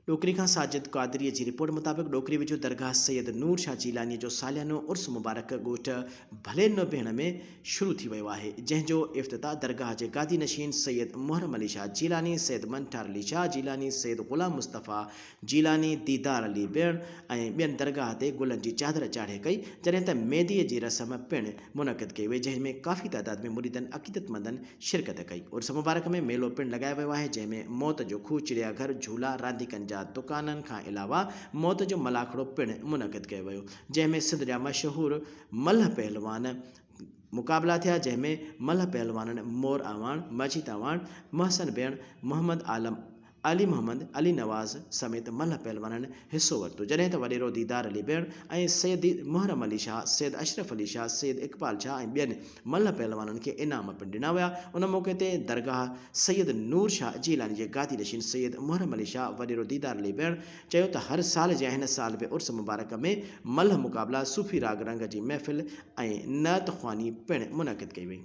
डोकरी खां साजिद क़ादरीअ जी रिपोर्ट मुताबिक़ डोकरी विचो दरगाह सैयद नूर शाह जीलानी जो सालियानो उर्स मुबारक ॻोठ भलेनो भेण में शुरू थी वियो आहे, जंहिंजो इफ़्तिताह दरगाह जे गादी नशीन सैयद मुहर्रम अली शाह जीलानी, सैयद मनठार अली शाह जीलानी, सैयद ग़ुलाम मुस्तफ़ा जीलानी, दीदार अली भेण ऐं ॿियनि दरगाह ते गुलनि जी चादर चाढ़े कई, जॾहिं त मेहदीअ जी रस्म पिणु मुनक़िद कई वई, जंहिंमें काफ़ी तइदाद में मुरीदनि अक़ीदतमंदनि शिरकत कई। उर्स मुबारक में मेलो पिणु लॻायो वियो आहे, जंहिंमें मौत जो खूह, चिड़ियाघर, झूला, रांदीकनि जा दुकाननि खां अलावा मौत जो मलाखड़ो पिणु मुनक़िद कयो वियो, जंहिंमें सिंध जा मशहूर मल्ह पहलवान मुक़ाबला थिया, जंहिंमें मल्ह पहलवाननि मोर आवाण, मजीद आवाण, महसन भेण, मोहम्मद आलम, अली मोहम्मद, अली नवाज़ समेत मल्ह पहलवाननि हिस्सो वरितो, जॾहिं त वॾेरो दीदार अली भेण ऐं सैयद मुहर्रम अली शाह, सैयद अशरफ अली शाह, सैयद इक़बाल शाह ऐं ॿियनि मल्ह पहलवाननि खे इनाम पिणु ॾिना विया। उन मौक़े ते दरगाह सैयद नूर शाह जीलानी जे गादी नशीन सैयद मुहर्रम अली शाह, वॾेरो दीदार अली भेण चयो त हर साल जा हिन साल बि उर्स मुबारक में मल्ह मुक़ाबला, सूफ़ी राग रंग जी महफ़िल ऐं नात ख़्वानी पिणु मुनक़िद कई वई।